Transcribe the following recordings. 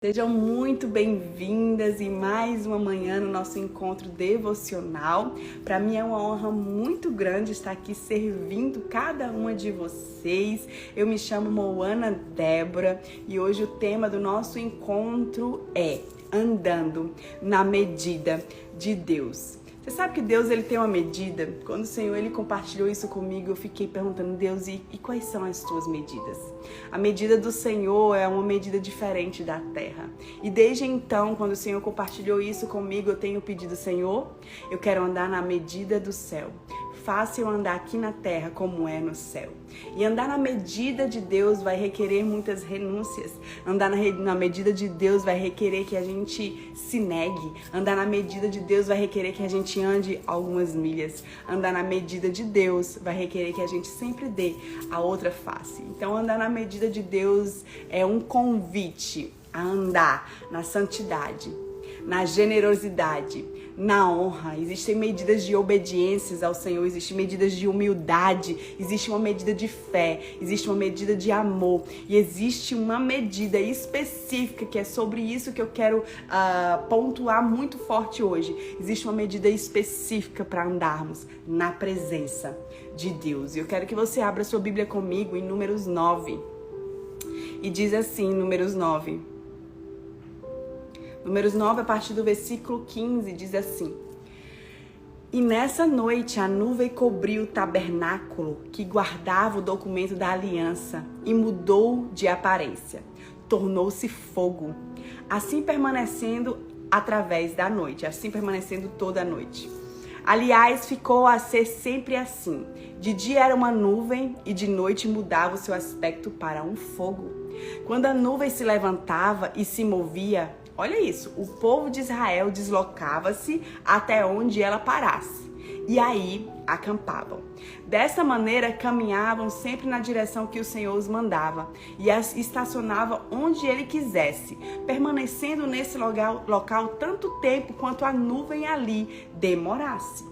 Sejam muito bem-vindas em mais uma manhã no nosso encontro devocional. Para mim é uma honra muito grande estar aqui servindo cada uma de vocês. Eu me chamo Moana Débora e hoje o tema do nosso encontro é Andando na Medida de Deus. Você sabe que Deus ele tem uma medida? Quando o Senhor ele compartilhou isso comigo, eu fiquei perguntando, Deus, e quais são as tuas medidas? A medida do Senhor é uma medida diferente da terra. E desde então, quando o Senhor compartilhou isso comigo, eu tenho pedido, Senhor, eu quero andar na medida do céu. Faça eu andar aqui na terra como é no céu. E andar na medida de Deus vai requerer muitas renúncias. Andar na medida de Deus vai requerer que a gente se negue. Andar na medida de Deus vai requerer que a gente ande algumas milhas. Andar na medida de Deus vai requerer que a gente sempre dê a outra face. Então, andar na medida de Deus é um convite a andar na santidade, na generosidade, na honra. Existem medidas de obediências ao Senhor, existem medidas de humildade, existe uma medida de fé, existe uma medida de amor e existe uma medida específica que é sobre isso que eu quero pontuar muito forte hoje. Existe uma medida específica para andarmos na presença de Deus. E eu quero que você abra sua Bíblia comigo em Números 9. E diz assim, Números 9. Números 9, a partir do versículo 15, diz assim: E nessa noite a nuvem cobriu o tabernáculo que guardava o documento da aliança e mudou de aparência. Tornou-se fogo, assim permanecendo através da noite, assim permanecendo toda a noite. Aliás, ficou a ser sempre assim. De dia era uma nuvem e de noite mudava o seu aspecto para um fogo. Quando a nuvem se levantava e se movia, olha isso, o povo de Israel deslocava-se até onde ela parasse e aí acampavam. Dessa maneira, caminhavam sempre na direção que o Senhor os mandava e as estacionava onde ele quisesse, permanecendo nesse local tanto tempo quanto a nuvem ali demorasse.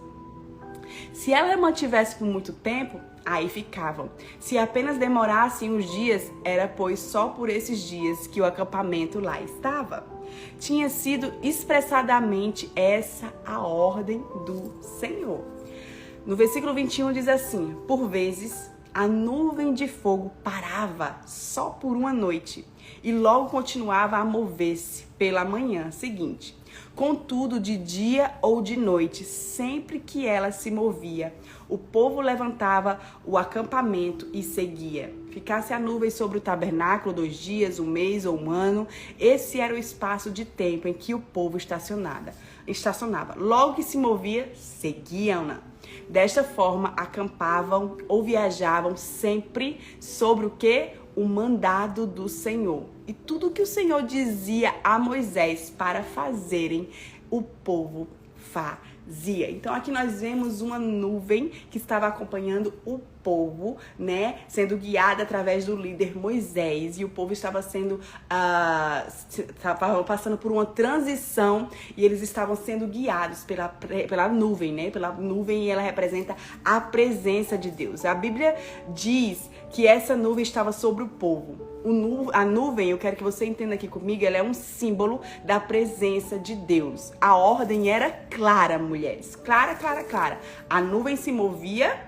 Se ela mantivesse por muito tempo, aí ficavam. Se apenas demorassem uns dias, era pois só por esses dias que o acampamento lá estava. Tinha sido expressadamente essa a ordem do Senhor. No versículo 21 diz assim: Por vezes a nuvem de fogo parava só por uma noite e logo continuava a mover-se pela manhã seguinte. Contudo, de dia ou de noite, sempre que ela se movia, o povo levantava o acampamento e seguia. Ficasse a nuvem sobre o tabernáculo 2 dias, 1 mês ou 1 ano, esse era o espaço de tempo em que o povo estacionava. Logo que se movia, seguiam-na. Desta forma, acampavam ou viajavam sempre sobre o quê? O mandado do Senhor. E tudo que o Senhor dizia a Moisés para fazerem, o povo fazia. Então aqui nós vemos uma nuvem que estava acompanhando o povo, né, sendo guiada através do líder Moisés, e o povo estava passando por uma transição e eles estavam sendo guiados pela nuvem, né, pela nuvem, e ela representa a presença de Deus. A Bíblia diz que essa nuvem estava sobre o povo. A nuvem, eu quero que você entenda aqui comigo, ela é um símbolo da presença de Deus. A ordem era clara, mulheres, clara. A nuvem se movia,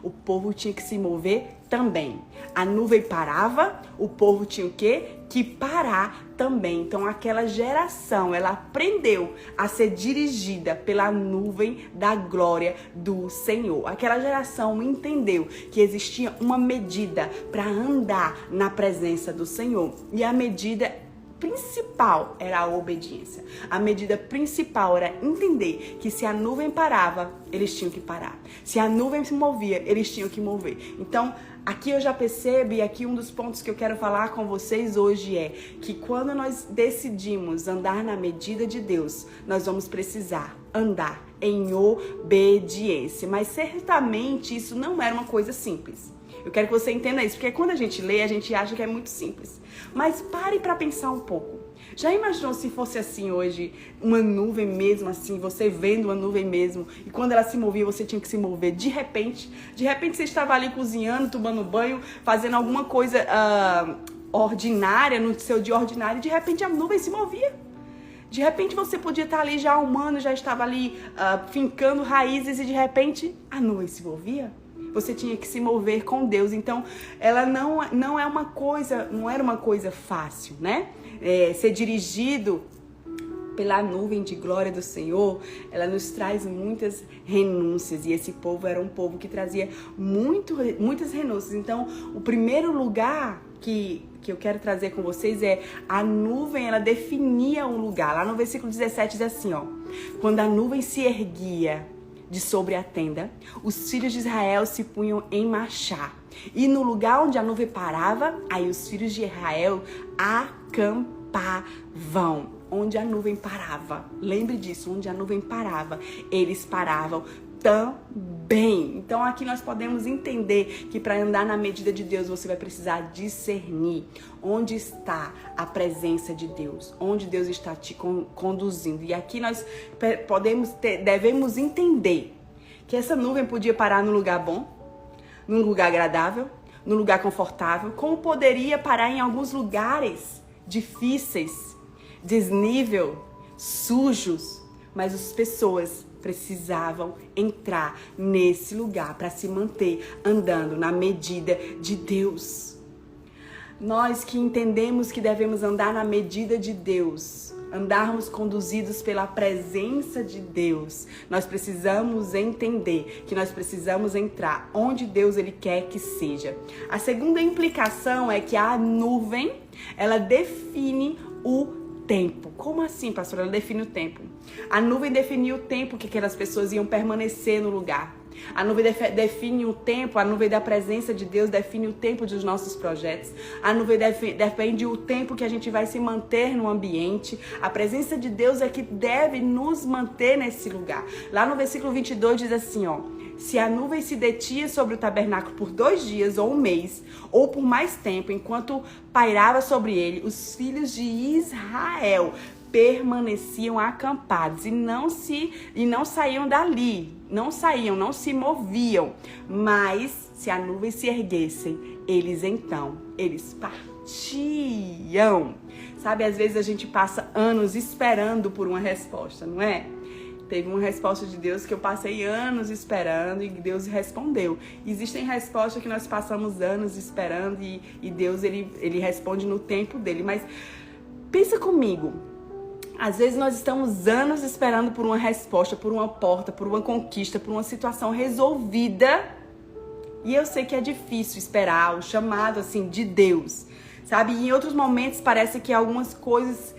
o povo tinha que se mover também. A nuvem parava, o povo tinha o quê? Que parar também. Então aquela geração, ela aprendeu a ser dirigida pela nuvem da glória do Senhor. Aquela geração entendeu que existia uma medida para andar na presença do Senhor. E a medida principal era a obediência. A medida principal era entender que se a nuvem parava, eles tinham que parar. Se a nuvem se movia, eles tinham que mover. Então, aqui eu já percebo, e aqui um dos pontos que eu quero falar com vocês hoje é que quando nós decidimos andar na medida de Deus, nós vamos precisar andar em obediência. Mas certamente isso não era uma coisa simples. Eu quero que você entenda isso, porque quando a gente lê, a gente acha que é muito simples. Mas pare para pensar um pouco. Já imaginou se fosse assim hoje, uma nuvem mesmo assim, você vendo uma nuvem mesmo, e quando ela se movia, você tinha que se mover de repente você estava ali cozinhando, tomando banho, fazendo alguma coisa ordinária, no seu dia ordinário, e de repente a nuvem se movia. De repente você podia estar ali já humano, já estava ali fincando raízes e de repente a nuvem se movia. Você tinha que se mover com Deus. Então, ela não era uma coisa fácil, né? Ser dirigido pela nuvem de glória do Senhor, ela nos traz muitas renúncias. E esse povo era um povo que trazia muitas renúncias. Então, o primeiro lugar que eu quero trazer com vocês é a nuvem, ela definia um lugar. Lá no versículo 17 diz assim, ó: quando a nuvem se erguia de sobre a tenda, os filhos de Israel se punham em marchar. E no lugar onde a nuvem parava, aí os filhos de Israel acampavam. Onde a nuvem parava, lembre disso, onde a nuvem parava, eles paravam também. Então aqui nós podemos entender que para andar na medida de Deus você vai precisar discernir onde está a presença de Deus, onde Deus está te conduzindo. E aqui nós devemos entender que essa nuvem podia parar num lugar bom, num lugar agradável, num lugar confortável, como poderia parar em alguns lugares difíceis, desnível, sujos, mas as pessoas precisavam entrar nesse lugar para se manter andando na medida de Deus. Nós que entendemos que devemos andar na medida de Deus, andarmos conduzidos pela presença de Deus, nós precisamos entender que nós precisamos entrar onde Deus ele quer que seja. A segunda implicação é que a nuvem, ela define o tempo. Como assim, pastora? Ela define o tempo. A nuvem definiu o tempo que aquelas pessoas iam permanecer no lugar. A nuvem define o tempo, a nuvem da presença de Deus define o tempo dos nossos projetos. A nuvem defende o tempo que a gente vai se manter no ambiente. A presença de Deus é que deve nos manter nesse lugar. Lá no versículo 22 diz assim, ó: se a nuvem se detinha sobre o tabernáculo por 2 dias ou 1 mês, ou por mais tempo, enquanto pairava sobre ele, os filhos de Israel permaneciam acampados e não saíam dali, não se moviam. Mas se a nuvem se erguesse, eles partiam. Sabe, às vezes a gente passa anos esperando por uma resposta, não é? Teve uma resposta de Deus que eu passei anos esperando e Deus respondeu. Existem respostas que nós passamos anos esperando e Deus ele responde no tempo dele. Mas pensa comigo, às vezes nós estamos anos esperando por uma resposta, por uma porta, por uma conquista, por uma situação resolvida. E eu sei que é difícil esperar o chamado assim de Deus, sabe? E em outros momentos parece que algumas coisas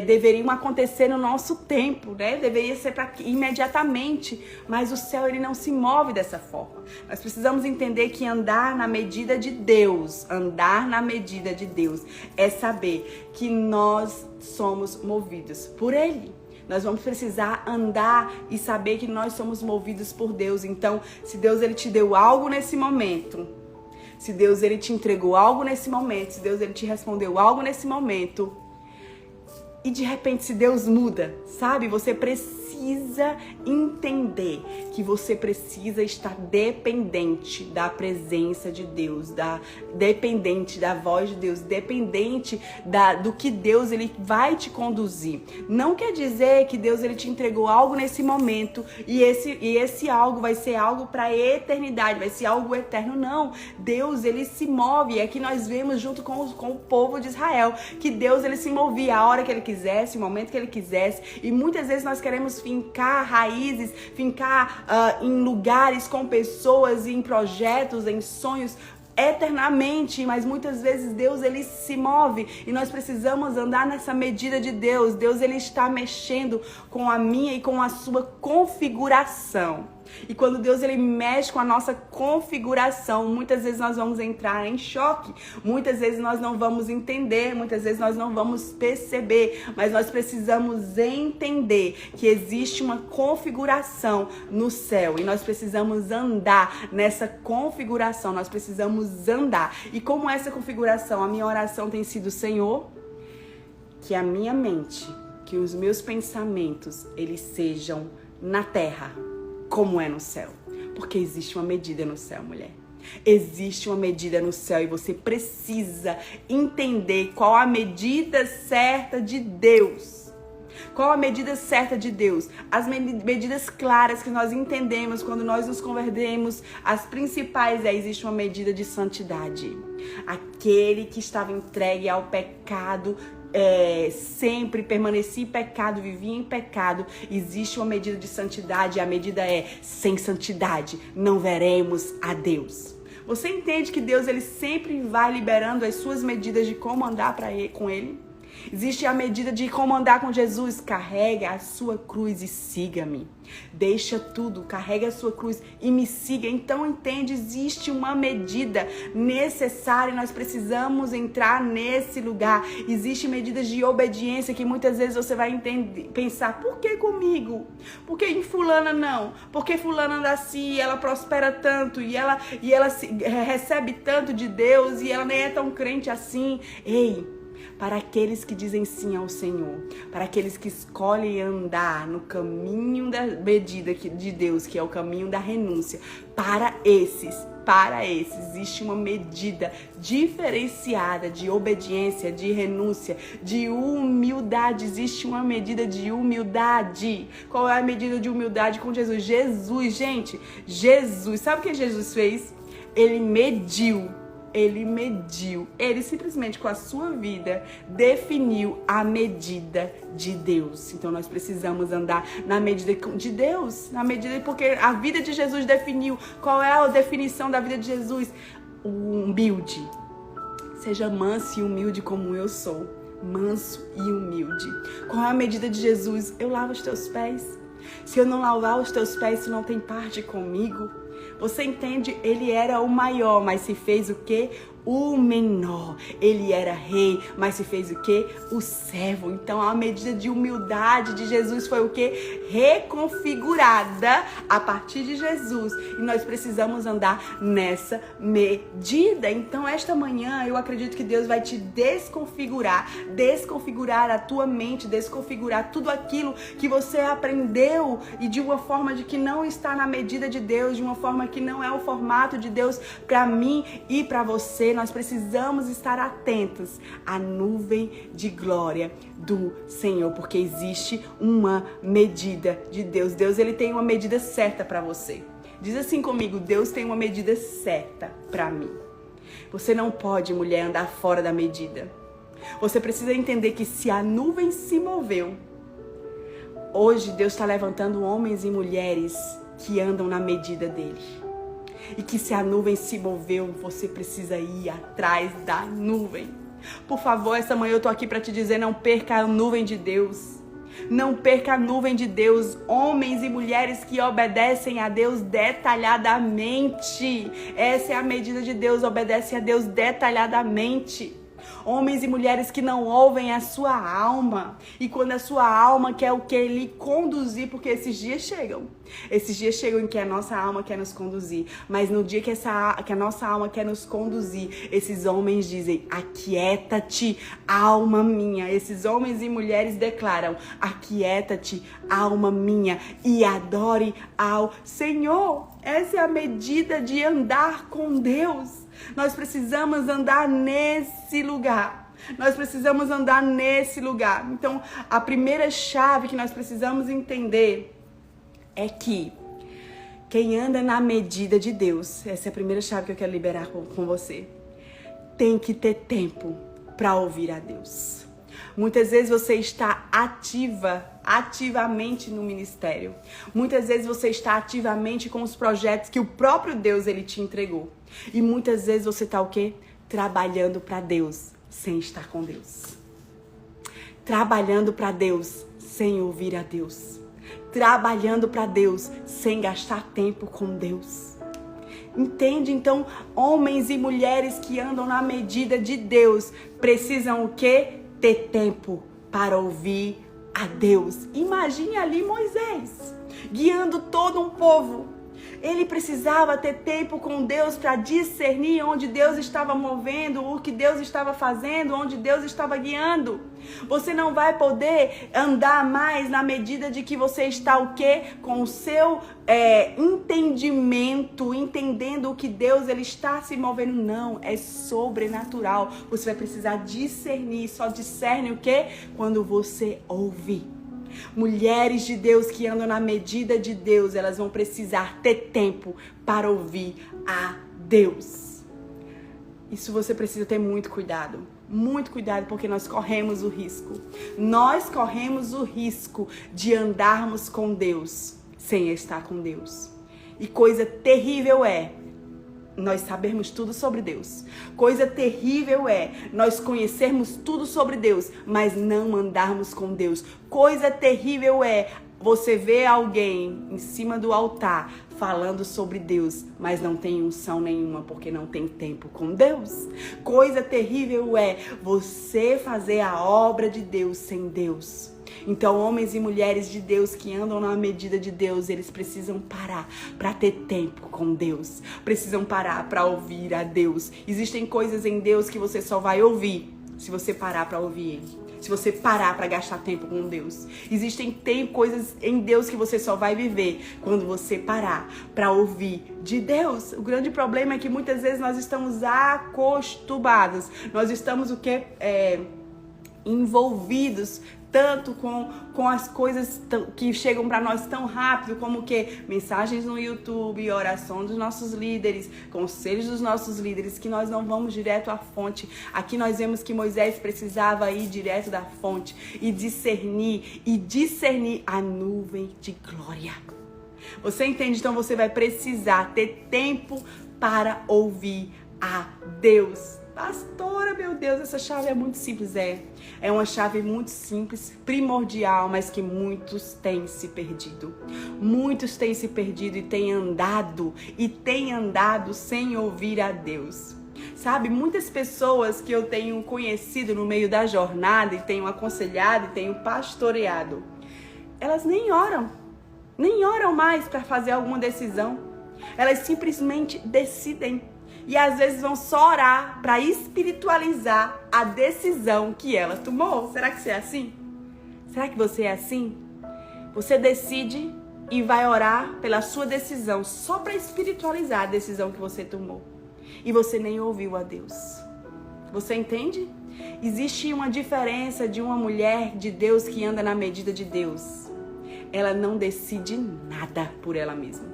deveriam acontecer no nosso tempo, né? Deveria ser imediatamente, mas o céu ele não se move dessa forma. Nós precisamos entender que andar na medida de Deus é saber que nós somos movidos por Ele. Nós vamos precisar andar e saber que nós somos movidos por Deus. Então, se Deus ele te deu algo nesse momento, se Deus ele te entregou algo nesse momento, se Deus ele te respondeu algo nesse momento, e de repente, se Deus muda, sabe? Você precisa entender que você precisa estar dependente da presença de Deus, dependente da voz de Deus, dependente do que Deus ele vai te conduzir. Não quer dizer que Deus ele te entregou algo nesse momento e esse algo vai ser algo para a eternidade, vai ser algo eterno. Não, Deus ele se move. É que nós vemos junto com o povo de Israel que Deus ele se movia a hora que ele quisesse, o momento que ele quisesse. E muitas vezes nós queremos fincar raízes, fincar em lugares com pessoas, em projetos, em sonhos eternamente, mas muitas vezes Deus ele se move e nós precisamos andar nessa medida de Deus. Deus ele está mexendo com a minha e com a sua configuração. E quando Deus ele mexe com a nossa configuração, muitas vezes nós vamos entrar em choque, muitas vezes nós não vamos entender, muitas vezes nós não vamos perceber, mas nós precisamos entender que existe uma configuração no céu e nós precisamos andar nessa configuração, nós precisamos andar. E como essa configuração, a minha oração tem sido: Senhor, que a minha mente, que os meus pensamentos, eles sejam na terra como é no céu. Porque existe uma medida no céu, mulher. Existe uma medida no céu e você precisa entender qual a medida certa de Deus. Qual a medida certa de Deus? As medidas claras que nós entendemos quando nós nos convertemos, as principais existe uma medida de santidade. Aquele que estava entregue ao pecado, sempre permanecia em pecado, vivia em pecado. Existe uma medida de santidade e a medida é: sem santidade não veremos a Deus. Você entende que Deus ele sempre vai liberando as suas medidas de como andar com Ele? Existe a medida de como andar com Jesus. Carrega a sua cruz e siga-me. Deixa tudo, carrega a sua cruz e me siga. Então entende, existe uma medida necessária e nós precisamos entrar nesse lugar. Existem medidas de obediência que muitas vezes você vai pensar: por que comigo? Por que em fulana não? Por que fulana anda assim e ela prospera tanto e ela recebe tanto de Deus e ela nem é tão crente assim? Ei! Para aqueles que dizem sim ao Senhor, para aqueles que escolhem andar no caminho da medida de Deus, que é o caminho da renúncia, para esses existe uma medida diferenciada de obediência, de renúncia, de humildade. Existe uma medida de humildade. Qual é a medida de humildade com Jesus? Jesus, sabe o que Jesus fez? Ele simplesmente com a sua vida definiu a medida de Deus. Então nós precisamos andar na medida de Deus, porque a vida de Jesus definiu. Qual é a definição da vida de Jesus? Humilde. Seja manso e humilde como eu sou. Manso e humilde. Qual é a medida de Jesus? Eu lavo os teus pés. Se eu não lavar os teus pés, tu não tem parte comigo. Você entende? Ele era o maior, mas se fez o quê? O menor. Ele era rei, mas se fez o quê? O servo. Então a medida de humildade de Jesus foi o quê? Reconfigurada a partir de Jesus. E nós precisamos andar nessa medida. Então esta manhã eu acredito que Deus vai te desconfigurar a tua mente, desconfigurar tudo aquilo que você aprendeu e de uma forma de que não está na medida de Deus, de uma forma que não é o formato de Deus para mim e para você. Nós precisamos estar atentos à nuvem de glória do Senhor, porque existe uma medida de Deus. Deus ele tem uma medida certa para você. Diz assim comigo: Deus tem uma medida certa para mim. Você não pode, mulher, andar fora da medida. Você precisa entender que se a nuvem se moveu, hoje Deus está levantando homens e mulheres que andam na medida dele. E que se a nuvem se moveu, você precisa ir atrás da nuvem. Por favor, essa manhã eu tô aqui para te dizer: não perca a nuvem de Deus. Não perca a nuvem de Deus. Homens e mulheres que obedecem a Deus detalhadamente. Essa é a medida de Deus, obedece a Deus detalhadamente. Homens e mulheres que não ouvem a sua alma. E quando a sua alma quer o que? Lhe conduzir, porque esses dias chegam. Esses dias chegam em que a nossa alma quer nos conduzir. Mas no dia que a nossa alma quer nos conduzir, esses homens dizem: aquieta-te, alma minha. Esses homens e mulheres declaram: aquieta-te, alma minha, e adore ao Senhor. Essa é a medida de andar com Deus. Nós precisamos andar nesse lugar. Nós precisamos andar nesse lugar. Então, a primeira chave que nós precisamos entender é que quem anda na medida de Deus, essa é a primeira chave que eu quero liberar com você, tem que ter tempo para ouvir a Deus. Muitas vezes você está ativamente no ministério. Muitas vezes você está ativamente com os projetos que o próprio Deus ele te entregou. E muitas vezes você está o quê? Trabalhando para Deus sem estar com Deus. Trabalhando para Deus sem ouvir a Deus. Trabalhando para Deus sem gastar tempo com Deus. Entende? Então, homens e mulheres que andam na medida de Deus precisam o quê? Ter tempo para ouvir a Deus. Imagine ali Moisés guiando todo um povo. Ele precisava ter tempo com Deus para discernir onde Deus estava movendo, o que Deus estava fazendo, onde Deus estava guiando. Você não vai poder andar mais na medida de que você está o quê? Com o seu entendimento, entendendo o que Deus ele está se movendo. Não, é sobrenatural. Você vai precisar discernir. Só discerne o quê? Quando você ouve. Mulheres de Deus que andam na medida de Deus, elas vão precisar ter tempo para ouvir a Deus. Isso você precisa ter muito cuidado, porque nós corremos o risco. Nós corremos o risco de andarmos com Deus sem estar com Deus. E coisa terrível é nós sabermos tudo sobre Deus. Coisa terrível é nós conhecermos tudo sobre Deus, mas não andarmos com Deus. Coisa terrível é você ver alguém em cima do altar falando sobre Deus, mas não tem unção nenhuma porque não tem tempo com Deus. Coisa terrível é você fazer a obra de Deus sem Deus. Então, homens e mulheres de Deus que andam na medida de Deus, eles precisam parar para ter tempo com Deus. Precisam parar para ouvir a Deus. Existem coisas em Deus que você só vai ouvir se você parar para ouvir Ele. Se você parar para gastar tempo com Deus. Tem coisas em Deus que você só vai viver quando você parar para ouvir de Deus. O grande problema é que muitas vezes nós estamos acostumados. Nós estamos envolvidos tanto com as coisas que chegam para nós tão rápido, como que mensagens no YouTube, oração dos nossos líderes, conselhos dos nossos líderes, que nós não vamos direto à fonte. Aqui nós vemos que Moisés precisava ir direto da fonte e discernir a nuvem de glória. Você entende? Então você vai precisar ter tempo para ouvir a Deus. Pastora, meu Deus, essa chave é muito simples, é uma chave muito simples, primordial, mas que muitos têm se perdido. Muitos têm se perdido e têm andado sem ouvir a Deus. Sabe, muitas pessoas que eu tenho conhecido no meio da jornada e tenho aconselhado e tenho pastoreado, elas nem oram mais para fazer alguma decisão. Elas simplesmente decidem. E às vezes vão só orar para espiritualizar a decisão que ela tomou. Será que você é assim? Será que você é assim? Você decide e vai orar pela sua decisão só para espiritualizar a decisão que você tomou. E você nem ouviu a Deus. Você entende? Existe uma diferença de uma mulher de Deus que anda na medida de Deus. Ela não decide nada por ela mesma.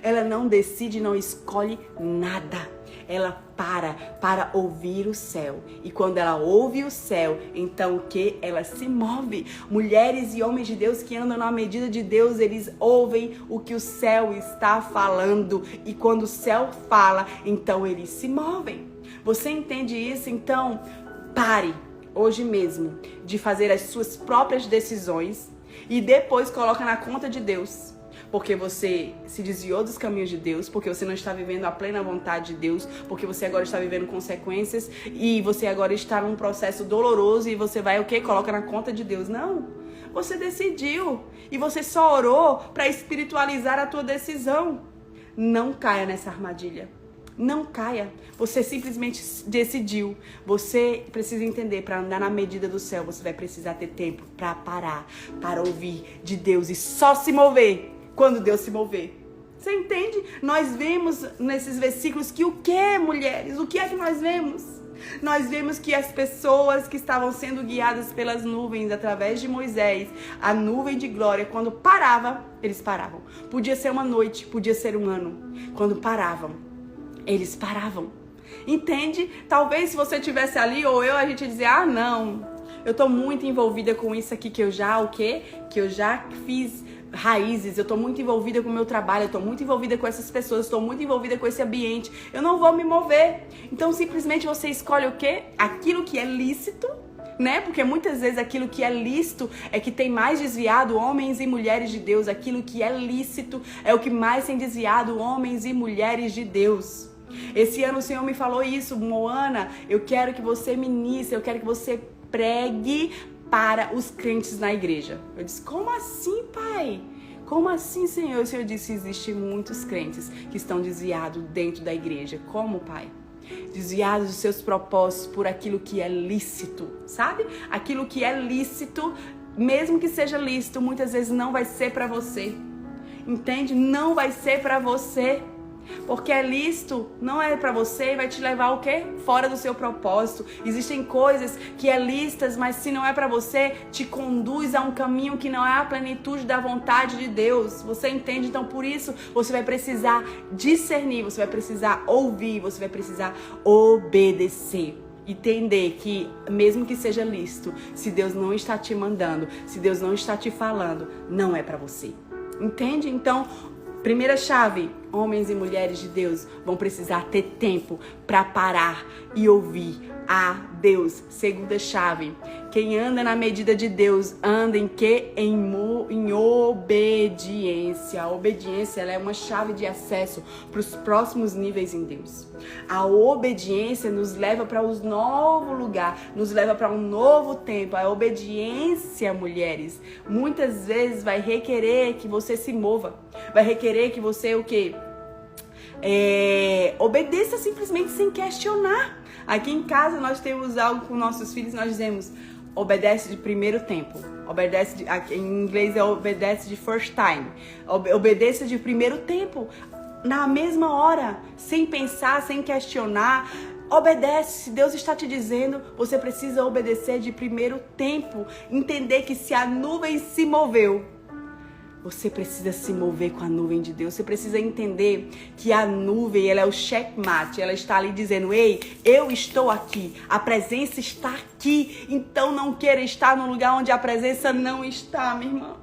Ela não decide, não escolhe nada. Ela para ouvir o céu. E quando ela ouve o céu, então o que? Ela se move. Mulheres e homens de Deus que andam na medida de Deus, eles ouvem o que o céu está falando. E quando o céu fala, então eles se movem. Você entende isso? Então, pare hoje mesmo de fazer as suas próprias decisões e depois coloca na conta de Deus. Porque você se desviou dos caminhos de Deus, porque você não está vivendo a plena vontade de Deus, porque você agora está vivendo consequências e você agora está num processo doloroso e você vai o quê? Coloca na conta de Deus. Não, você decidiu e você só orou para espiritualizar a tua decisão. Não caia nessa armadilha. Não caia. Você simplesmente decidiu. Você precisa entender, para andar na medida do céu, você vai precisar ter tempo para parar, para ouvir de Deus e só se mover quando Deus se mover. Você entende? Nós vemos nesses versículos que o que, mulheres? O que é que nós vemos? Nós vemos que as pessoas que estavam sendo guiadas pelas nuvens através de Moisés, a nuvem de glória, quando parava, eles paravam. Podia ser uma noite, podia ser um ano. Quando paravam, eles paravam. Entende? Talvez se você estivesse ali ou eu, a gente ia dizer, não, eu tô muito envolvida com isso aqui que eu já fiz raízes, eu tô muito envolvida com o meu trabalho, eu tô muito envolvida com essas pessoas, eu tô muito envolvida com esse ambiente, eu não vou me mover. Então simplesmente você escolhe o quê? Aquilo que é lícito, né? Porque muitas vezes aquilo que é lícito é que tem mais desviado homens e mulheres de Deus. Aquilo que é lícito é o que mais tem desviado homens e mulheres de Deus. Esse ano o Senhor me falou isso, Moana, eu quero que você ministre, eu quero que você pregue para os crentes na igreja. Eu disse, como assim, pai? Como assim, Senhor? O Senhor disse, existem muitos crentes que estão desviados dentro da igreja. Como, Pai? Desviados dos seus propósitos por aquilo que é lícito, sabe? Aquilo que é lícito, mesmo que seja lícito, muitas vezes não vai ser para você. Entende? Não vai ser para você. Porque é lícito, não é pra você e vai te levar o quê? Fora do seu propósito. Existem coisas que é lícitas, mas se não é pra você, te conduz a um caminho que não é a plenitude da vontade de Deus. Você entende? Então por isso você vai precisar discernir, você vai precisar ouvir, você vai precisar obedecer. Entender que mesmo que seja lícito, se Deus não está te mandando, se Deus não está te falando, não é pra você. Entende? Então, primeira chave, homens e mulheres de Deus vão precisar ter tempo para parar e ouvir a Deus. Segunda chave, quem anda na medida de Deus anda em quê? Em obediência. A obediência, ela é uma chave de acesso para os próximos níveis em Deus. A obediência nos leva para um novo lugar, nos leva para um novo tempo. A obediência, mulheres, muitas vezes vai requerer que você se mova. Vai requerer que você o quê? Obedeça simplesmente sem questionar. Aqui em casa nós temos algo com nossos filhos, nós dizemos obedece de primeiro tempo. Obedece em inglês é obedece de first time. Obedeça de primeiro tempo. Na mesma hora, sem pensar, sem questionar. Obedece, se Deus está te dizendo, você precisa obedecer de primeiro tempo. Entender que se a nuvem se moveu, você precisa se mover com a nuvem de Deus. Você precisa entender que a nuvem, ela é o checkmate. Ela está ali dizendo, ei, eu estou aqui. A presença está aqui. Então não queira estar num lugar onde a presença não está, minha irmã.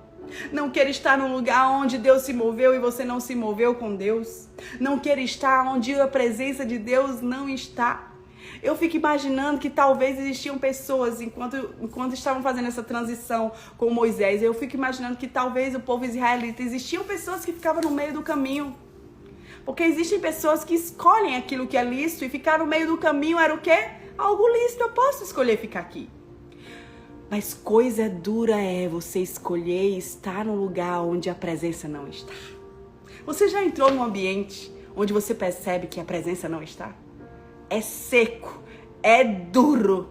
Não queira estar num lugar onde Deus se moveu e você não se moveu com Deus. Não queira estar onde a presença de Deus não está. Eu fico imaginando que talvez existiam pessoas, enquanto estavam fazendo essa transição com Moisés, eu fico imaginando que talvez o povo israelita, existiam pessoas que ficavam no meio do caminho. Porque existem pessoas que escolhem aquilo que é lícito e ficar no meio do caminho era o quê? Algo lícito, eu posso escolher ficar aqui. Mas coisa dura é você escolher estar num lugar onde a presença não está. Você já entrou num ambiente onde você percebe que a presença não está? É seco, é duro.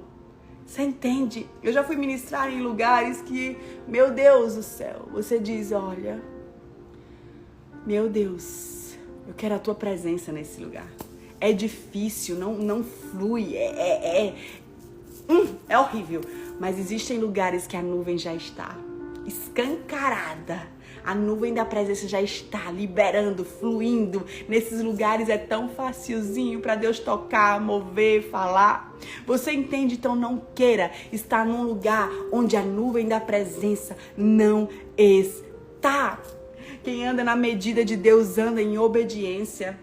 Você entende? Eu já fui ministrar em lugares que, meu Deus do céu, você diz, olha, meu Deus, eu quero a tua presença nesse lugar. É difícil, não flui, é horrível. Mas existem lugares que a nuvem já está escancarada. A nuvem da presença já está liberando, fluindo. Nesses lugares é tão facilzinho para Deus tocar, mover, falar. Você entende? Então não queira estar num lugar onde a nuvem da presença não está. Quem anda na medida de Deus anda em obediência.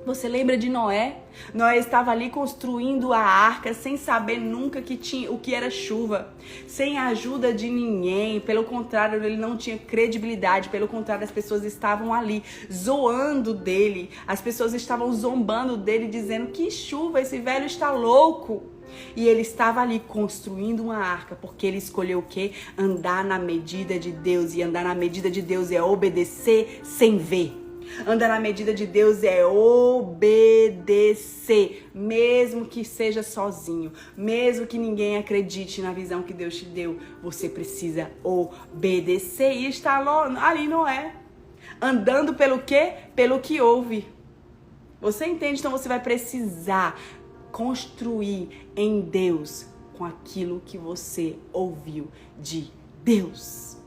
Você lembra de Noé? Noé estava ali construindo a arca sem saber nunca o que era chuva, sem a ajuda de ninguém. Pelo contrário, ele não tinha credibilidade. Pelo contrário, as pessoas estavam ali zoando dele. As pessoas estavam zombando dele, dizendo que chuva, esse velho está louco. E ele estava ali construindo uma arca, porque ele escolheu o quê? Andar na medida de Deus. E andar na medida de Deus é obedecer sem ver. Andar na medida de Deus é obedecer, mesmo que seja sozinho, mesmo que ninguém acredite na visão que Deus te deu, você precisa obedecer. E está ali Noé, andando pelo quê? Pelo que ouve. Você entende? Então você vai precisar construir em Deus com aquilo que você ouviu de Deus.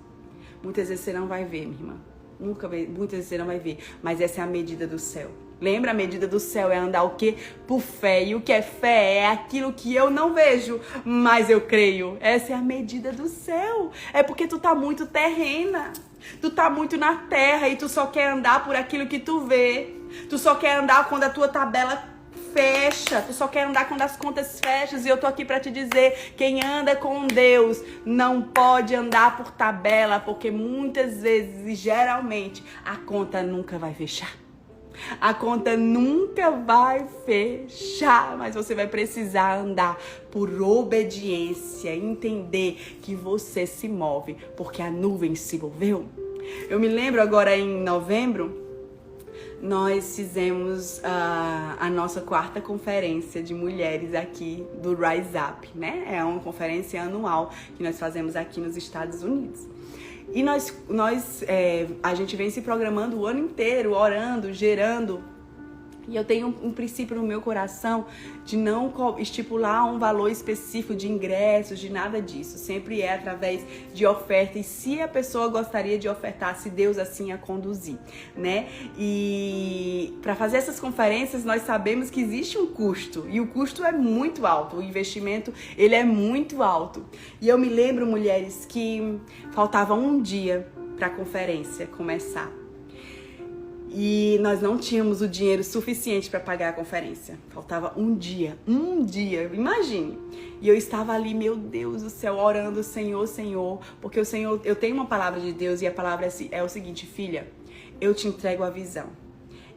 Muitas vezes você não vai ver, minha irmã. Muitas vezes você não vai ver, mas essa é a medida do céu. Lembra? A medida do céu é andar o quê? Por fé. E o que é fé? É aquilo que eu não vejo, mas eu creio. Essa é a medida do céu. É porque tu tá muito terrena. Tu tá muito na terra e tu só quer andar por aquilo que tu vê. Tu só quer andar quando a tua tabela fecha, tu só quer andar quando as contas fecham. E eu tô aqui pra te dizer, quem anda com Deus não pode andar por tabela, porque muitas vezes e geralmente a conta nunca vai fechar. A conta nunca vai fechar, mas você vai precisar andar por obediência, entender que você se move porque a nuvem se moveu. Eu me lembro agora em novembro, nós fizemos a nossa 4ª conferência de mulheres aqui do Rise Up, né? É uma conferência anual que nós fazemos aqui nos Estados Unidos. E a gente vem se programando o ano inteiro, orando, gerando. E eu tenho um princípio no meu coração de não estipular um valor específico de ingressos, de nada disso. Sempre é através de oferta. E se a pessoa gostaria de ofertar, se Deus assim a conduzir, né? E para fazer essas conferências, nós sabemos que existe um custo. E o custo é muito alto. O investimento, ele é muito alto. E eu me lembro, mulheres, que faltava um dia para a conferência começar. E nós não tínhamos o dinheiro suficiente para pagar a conferência. Faltava um dia, imagine. E eu estava ali, meu Deus do céu, orando, Senhor, Senhor. Porque o Senhor, eu tenho uma palavra de Deus e a palavra é o seguinte: filha, eu te entrego a visão.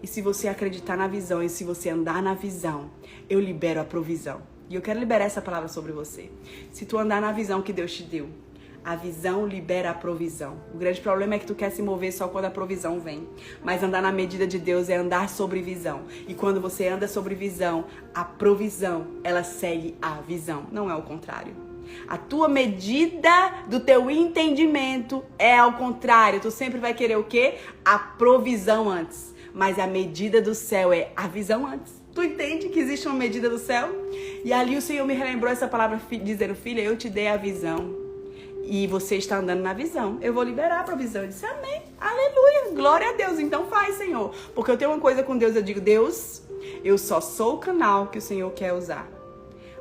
E se você acreditar na visão e se você andar na visão, eu libero a provisão. E eu quero liberar essa palavra sobre você. Se tu andar na visão que Deus te deu, a visão libera a provisão. O grande problema é que tu quer se mover só quando a provisão vem. Mas andar na medida de Deus é andar sobre visão. E quando você anda sobre visão, a provisão, ela segue a visão. Não é o contrário. A tua medida do teu entendimento é ao contrário. Tu sempre vai querer o quê? A provisão antes. Mas a medida do céu é a visão antes. Tu entende que existe uma medida do céu? E ali o Senhor me relembrou essa palavra dizendo: filha, eu te dei a visão. E você está andando na visão. Eu vou liberar a provisão. Eu disse: amém, aleluia, glória a Deus. Então faz, Senhor. Porque eu tenho uma coisa com Deus. Eu digo: Deus, eu só sou o canal que o Senhor quer usar.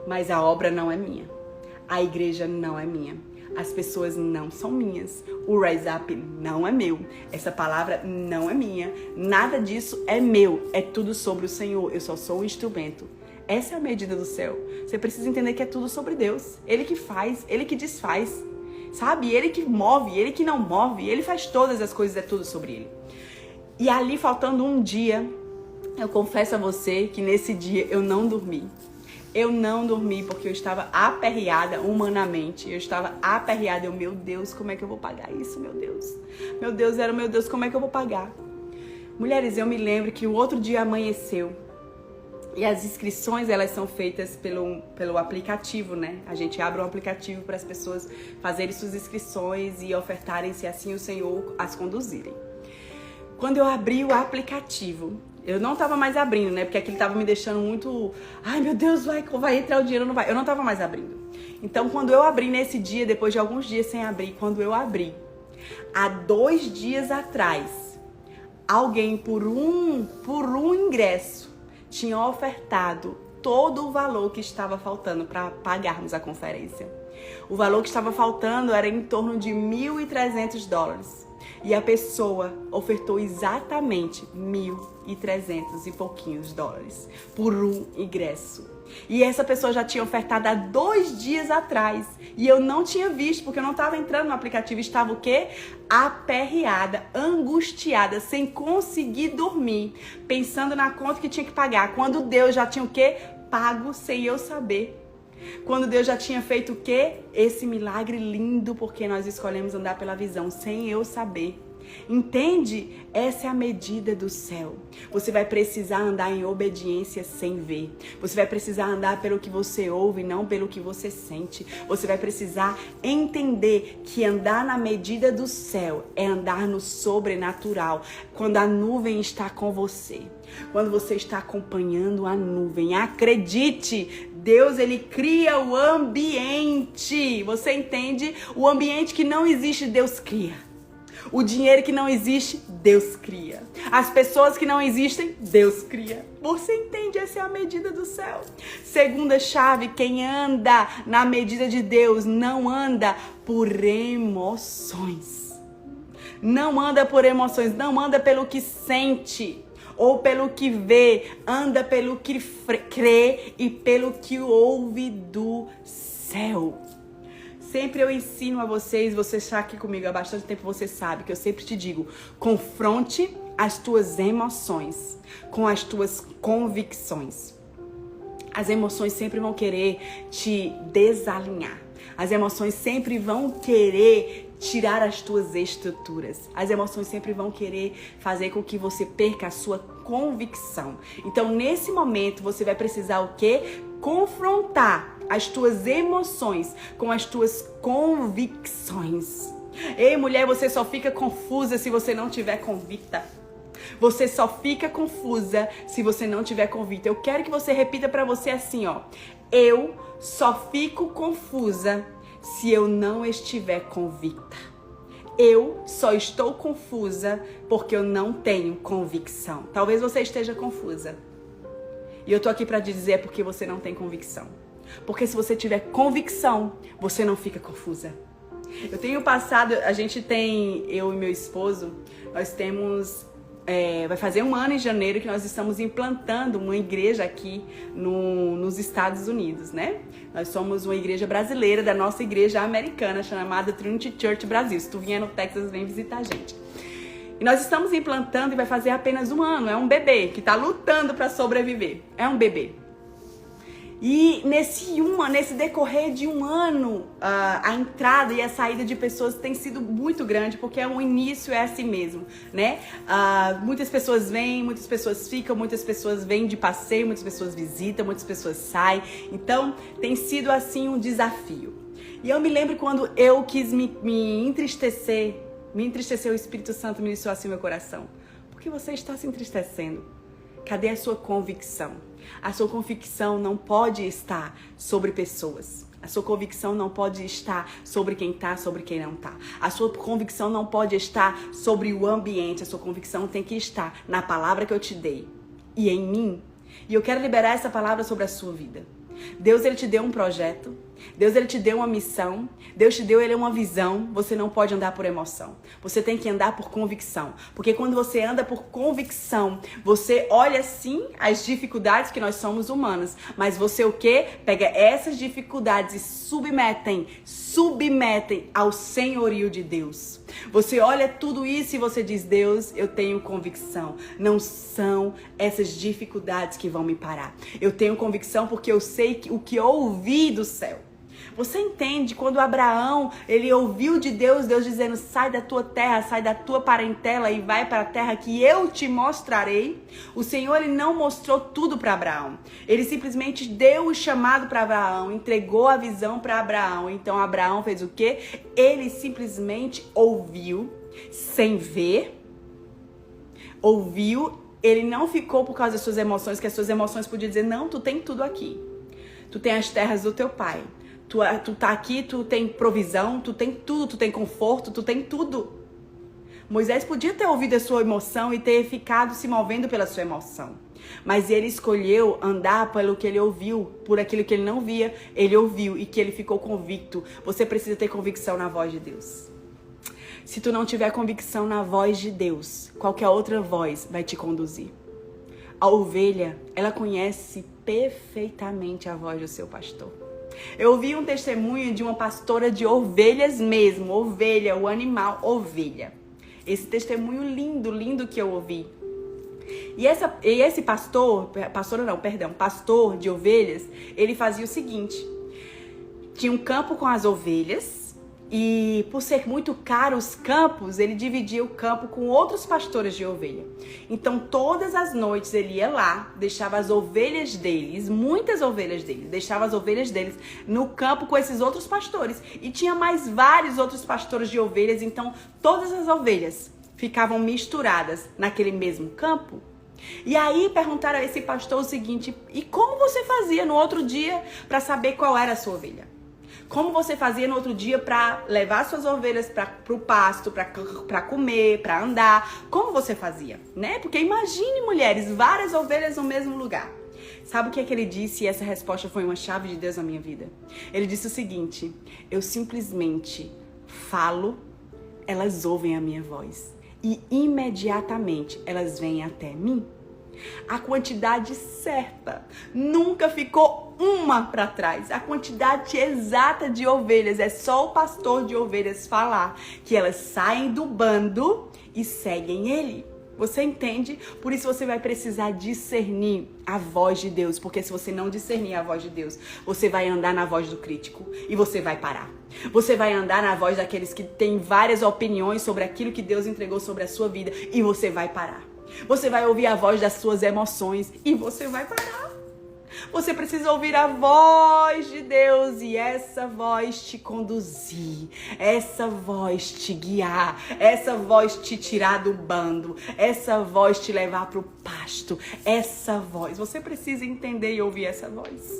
Mas a obra não é minha. A igreja não é minha. As pessoas não são minhas. O Rise Up não é meu. Essa palavra não é minha. Nada disso é meu. É tudo sobre o Senhor. Eu só sou o instrumento. Essa é a medida do céu. Você precisa entender que é tudo sobre Deus. Ele que faz, Ele que desfaz. Sabe? Ele que move, Ele que não move, Ele faz todas as coisas, é tudo sobre Ele. E ali, faltando um dia, eu confesso a você que nesse dia eu não dormi. Eu não dormi porque eu estava aperreada humanamente. Eu estava aperreada. Meu Deus, como é que eu vou pagar isso, meu Deus? Meu Deus, como é que eu vou pagar? Mulheres, eu me lembro que o outro dia amanheceu. E as inscrições, elas são feitas pelo aplicativo, né? A gente abre um aplicativo para as pessoas fazerem suas inscrições e ofertarem, se assim o Senhor as conduzirem. Quando eu abri o aplicativo, eu não estava mais abrindo, né? Porque aquilo estava me deixando muito... Ai, meu Deus, vai entrar o dinheiro, não vai? Eu não estava mais abrindo. Então, quando eu abri nesse dia, depois de alguns dias sem abrir, quando eu abri, há 2 dias atrás, alguém por um ingresso tinha ofertado todo o valor que estava faltando para pagarmos a conferência. O valor que estava faltando era em torno de $1.300. E a pessoa ofertou exatamente $1.300 e pouquinhos por um ingresso. E essa pessoa já tinha ofertado há 2 dias atrás. E eu não tinha visto, porque eu não estava entrando no aplicativo. Estava o quê? Aperreada, angustiada, sem conseguir dormir, pensando na conta que tinha que pagar. Quando Deus já tinha o quê? Pago sem eu saber. Quando Deus já tinha feito o quê? Esse milagre lindo, porque nós escolhemos andar pela visão sem eu saber. Entende? Essa é a medida do céu. Você vai precisar andar em obediência sem ver. Você vai precisar andar pelo que você ouve, não pelo que você sente. Você vai precisar entender que andar na medida do céu é andar no sobrenatural. Quando a nuvem está com você, quando você está acompanhando a nuvem, acredite, Deus, Ele cria o ambiente. Você entende? O ambiente que não existe, Deus cria. O dinheiro que não existe, Deus cria. As pessoas que não existem, Deus cria. Você entende? Essa é a medida do céu. Segunda chave, quem anda na medida de Deus não anda por emoções. Não anda por emoções, não anda pelo que sente ou pelo que vê. Anda pelo que crê e pelo que ouve do céu. Sempre eu ensino a vocês, você está aqui comigo há bastante tempo, você sabe que eu sempre te digo, confronte as tuas emoções com as tuas convicções. As emoções sempre vão querer te desalinhar. As emoções sempre vão querer tirar as tuas estruturas. As emoções sempre vão querer fazer com que você perca a sua convicção. Então, nesse momento, você vai precisar o quê? Confrontar as tuas emoções com as tuas convicções. Ei, mulher, você só fica confusa se você não tiver convicta. Você só fica confusa se você não tiver convicta. Eu quero que você repita pra você assim, ó. Eu só fico confusa se eu não estiver convicta. Eu só estou confusa porque eu não tenho convicção. Talvez você esteja confusa. E eu tô aqui pra te dizer porque você não tem convicção. Porque se você tiver convicção, você não fica confusa. Eu tenho passado, eu e meu esposo, nós temos... vai fazer 1 ano em janeiro que nós estamos implantando uma igreja aqui nos Estados Unidos, né? Nós somos uma igreja brasileira da nossa igreja americana, chamada Trinity Church Brasil. Se tu vier no Texas, vem visitar a gente. E nós estamos implantando e vai fazer apenas 1 ano. É um bebê que está lutando para sobreviver. É um bebê. E nesse decorrer de 1 ano, a entrada e a saída de pessoas tem sido muito grande, porque o início é assim mesmo, né? Muitas pessoas vêm, muitas pessoas ficam, muitas pessoas vêm de passeio, muitas pessoas visitam, muitas pessoas saem. Então, tem sido assim um desafio. E eu me lembro quando eu quis me entristecer, o Espírito Santo ministrou assim meu coração. Por que você está se entristecendo? Cadê a sua convicção? A sua convicção não pode estar sobre pessoas. A sua convicção não pode estar sobre quem está, sobre quem não está. A sua convicção não pode estar sobre o ambiente. A sua convicção tem que estar na palavra que eu te dei e em mim. E eu quero liberar essa palavra sobre a sua vida. Deus, ele te deu um projeto. Deus, ele te deu uma missão. Deus te deu uma visão. Você não pode andar por emoção. Você tem que andar por convicção. Porque quando você anda por convicção, você olha sim as dificuldades, que nós somos humanos. Mas você o quê? Pega essas dificuldades e submetem ao senhorio de Deus. Você olha tudo isso e você diz, Deus, eu tenho convicção. Não são essas dificuldades que vão me parar. Eu tenho convicção porque eu sei o que eu ouvi do céu. Você entende quando Abraão, ele ouviu de Deus, Deus dizendo, sai da tua terra, sai da tua parentela e vai para a terra que eu te mostrarei. O Senhor, ele não mostrou tudo para Abraão. Ele simplesmente deu o chamado para Abraão, entregou a visão para Abraão. Então Abraão fez o quê? Ele simplesmente ouviu, sem ver, ouviu. Ele não ficou por causa das suas emoções, que as suas emoções podiam dizer, não, tu tem tudo aqui. Tu tem as terras do teu pai. Tu tá aqui, tu tem provisão, tu tem tudo, tu tem conforto, tu tem tudo. Moisés podia ter ouvido a sua emoção e ter ficado se movendo pela sua emoção. Mas ele escolheu andar pelo que ele ouviu, por aquilo que ele não via, ele ouviu e que ele ficou convicto. Você precisa ter convicção na voz de Deus. Se tu não tiver convicção na voz de Deus, qualquer outra voz vai te conduzir. A ovelha, ela conhece perfeitamente a voz do seu pastor. Eu ouvi um testemunho de uma pastora de ovelhas mesmo, ovelha, o animal, ovelha. Esse testemunho lindo que eu ouvi. E esse pastor de ovelhas, ele fazia o seguinte, tinha um campo com as ovelhas, e por ser muito caro os campos, ele dividia o campo com outros pastores de ovelha. Então todas as noites ele ia lá, deixava as ovelhas deles, muitas ovelhas deles, deixava as ovelhas deles no campo com esses outros pastores. E tinha mais vários outros pastores de ovelhas, então todas as ovelhas ficavam misturadas naquele mesmo campo. E aí perguntaram a esse pastor o seguinte, e como você fazia no outro dia para saber qual era a sua ovelha? Como você fazia no outro dia para levar suas ovelhas para o pasto, para comer, para andar? Como você fazia, né? Porque imagine, mulheres, várias ovelhas no mesmo lugar. Sabe o que é que ele disse? E essa resposta foi uma chave de Deus na minha vida. Ele disse o seguinte, eu simplesmente falo, elas ouvem a minha voz. E imediatamente elas vêm até mim. A quantidade certa, nunca ficou uma para trás. A quantidade exata de ovelhas, é só o pastor de ovelhas falar que elas saem do bando e seguem ele. Você entende? Por isso você vai precisar discernir a voz de Deus. Porque se você não discernir a voz de Deus, você vai andar na voz do crítico e você vai parar. Você vai andar na voz daqueles que têm várias opiniões sobre aquilo que Deus entregou sobre a sua vida e você vai parar. Você vai ouvir a voz das suas emoções e você vai parar. Você precisa ouvir a voz de Deus e essa voz te conduzir, essa voz te guiar, essa voz te tirar do bando, essa voz te levar para o pasto, essa voz. Você precisa entender e ouvir essa voz.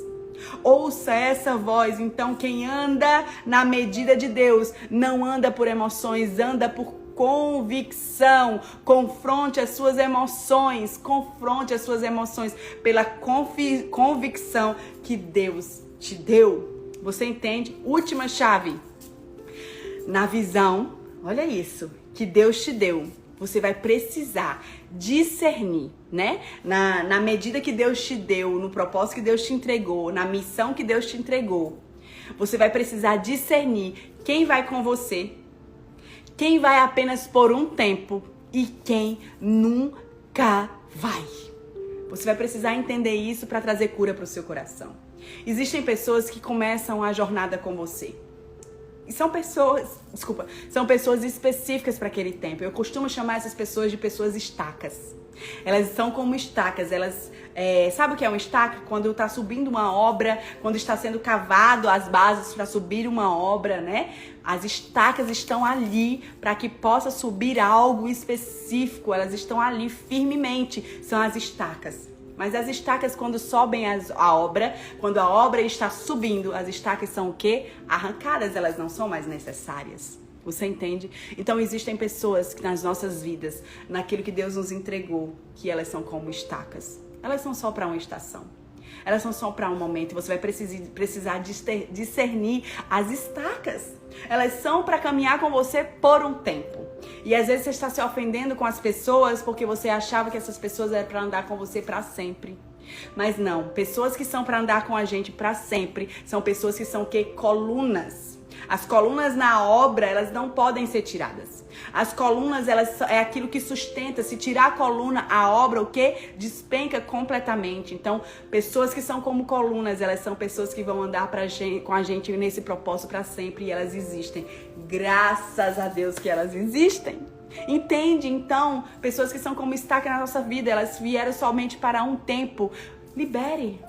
Ouça essa voz. Então quem anda na medida de Deus não anda por emoções, anda por convicção. Confronte as suas emoções. Confronte as suas emoções pela convicção que Deus te deu. Você entende? Última chave. Na visão, olha isso, que Deus te deu. Você vai precisar discernir, né? Na medida que Deus te deu, no propósito que Deus te entregou, na missão que Deus te entregou. Você vai precisar discernir quem vai com você, quem vai apenas por um tempo e quem nunca vai. Você vai precisar entender isso para trazer cura para o seu coração. Existem pessoas que começam a jornada com você. E são pessoas específicas para aquele tempo. Eu costumo chamar essas pessoas de pessoas estacas. Elas são como estacas, sabe o que é uma estaca? Quando está subindo uma obra, quando está sendo cavado as bases para subir uma obra, né? As estacas estão ali para que possa subir algo específico, elas estão ali firmemente, são as estacas. Mas as estacas, quando sobem a obra, quando a obra está subindo, as estacas são o quê? Arrancadas, elas não são mais necessárias. Você entende? Então existem pessoas que nas nossas vidas, naquilo que Deus nos entregou, que elas são como estacas. Elas são só para uma estação. Elas são só para um momento. Você vai precisar discernir as estacas. Elas são para caminhar com você por um tempo. E às vezes você está se ofendendo com as pessoas porque você achava que essas pessoas eram para andar com você para sempre. Mas não, pessoas que são para andar com a gente para sempre são pessoas que são o quê? Colunas. As colunas na obra, elas não podem ser tiradas. As colunas, é aquilo que sustenta. Se tirar a coluna, a obra, o quê? Despenca completamente. Então, pessoas que são como colunas, elas são pessoas que vão andar com a gente nesse propósito para sempre. E elas existem. Graças a Deus que elas existem. Entende? Então, pessoas que são como estaca na nossa vida, elas vieram somente para um tempo. Libere.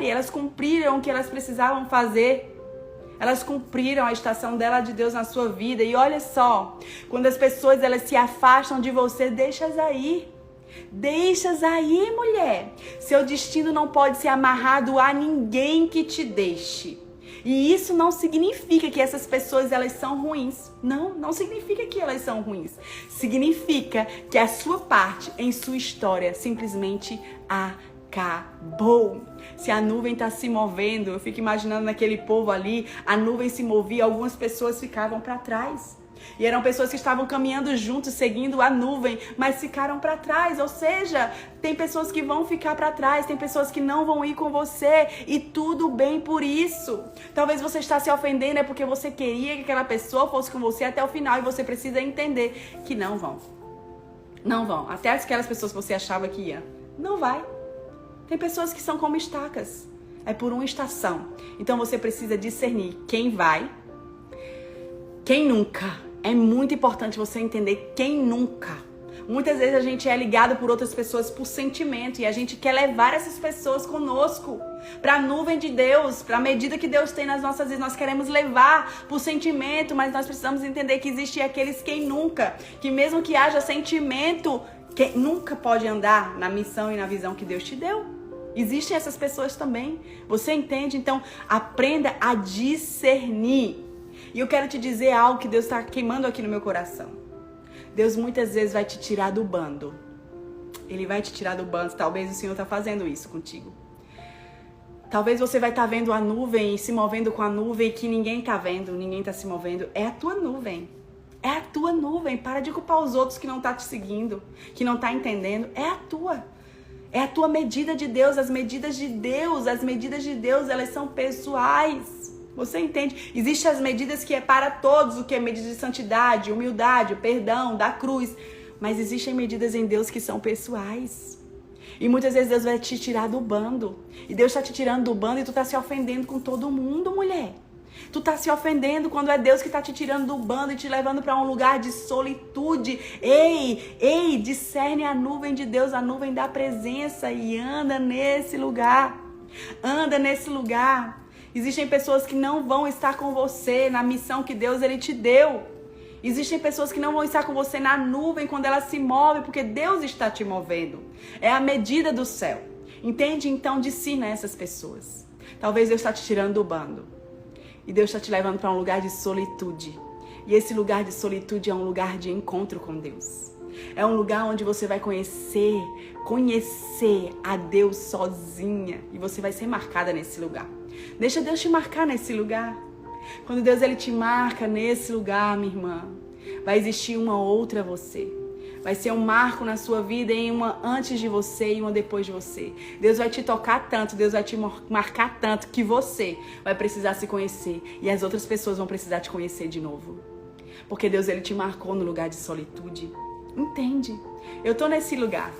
Elas cumpriram o que elas precisavam fazer. Elas cumpriram a estação dela de Deus na sua vida. E olha só, quando as pessoas elas se afastam de você, deixa-as aí. Deixa-as aí, mulher. Seu destino não pode ser amarrado a ninguém que te deixe. E isso não significa que essas pessoas elas são ruins. Não significa que elas são ruins. Significa que a sua parte em sua história simplesmente acabou. Se a nuvem está se movendo, eu fico imaginando naquele povo ali, a nuvem se movia, algumas pessoas ficavam para trás. E eram pessoas que estavam caminhando juntos, seguindo a nuvem, mas ficaram para trás. Ou seja, tem pessoas que vão ficar para trás, tem pessoas que não vão ir com você. E tudo bem por isso. Talvez você está se ofendendo, é porque você queria que aquela pessoa fosse com você até o final. E você precisa entender que não vão. Não vão. Até aquelas pessoas que você achava que ia. Não vai. Tem pessoas que são como estacas. É por uma estação. Então você precisa discernir quem vai, quem nunca. É muito importante você entender quem nunca. Muitas vezes a gente é ligado por outras pessoas por sentimento. E a gente quer levar essas pessoas conosco para a nuvem de Deus, para a medida que Deus tem nas nossas vidas. Nós queremos levar por sentimento, mas nós precisamos entender que existem aqueles quem nunca. Que mesmo que haja sentimento, quem nunca pode andar na missão e na visão que Deus te deu. Existem essas pessoas também. Você entende? Então, aprenda a discernir. E eu quero te dizer algo que Deus está queimando aqui no meu coração. Deus muitas vezes vai te tirar do bando. Ele vai te tirar do bando. Talvez o Senhor está fazendo isso contigo. Talvez você vai estar vendo a nuvem e se movendo com a nuvem que ninguém está vendo, ninguém está se movendo. É a tua nuvem. É a tua nuvem. Para de culpar os outros que não estão te seguindo, que não estão entendendo. É a tua. É a tua medida de Deus. As medidas de Deus, elas são pessoais. Você entende? Existem as medidas que é para todos, o que é medida de santidade, humildade, perdão, da cruz. Mas existem medidas em Deus que são pessoais. E muitas vezes Deus vai te tirar do bando. E Deus está te tirando do bando e tu está se ofendendo com todo mundo, mulher. Tu está se ofendendo quando é Deus que está te tirando do bando e te levando para um lugar de solitude. Ei, discerne a nuvem de Deus, a nuvem da presença, e anda nesse lugar. Anda nesse lugar. Existem pessoas que não vão estar com você na missão que Deus ele te deu. Existem pessoas que não vão estar com você na nuvem quando ela se move, porque Deus está te movendo. É a medida do céu. Entende? Então, discina essas pessoas. Talvez Deus está te tirando do bando. E Deus está te levando para um lugar de solitude. E esse lugar de solitude é um lugar de encontro com Deus. É um lugar onde você vai conhecer a Deus sozinha. E você vai ser marcada nesse lugar. Deixa Deus te marcar nesse lugar. Quando Deus ele te marca nesse lugar, minha irmã, vai existir uma outra você. Vai ser um marco na sua vida, em uma antes de você e uma depois de você. Deus vai te tocar tanto, Deus vai te marcar tanto que você vai precisar se conhecer e as outras pessoas vão precisar te conhecer de novo. Porque Deus ele te marcou no lugar de solitude. Entende? Eu tô nesse lugar.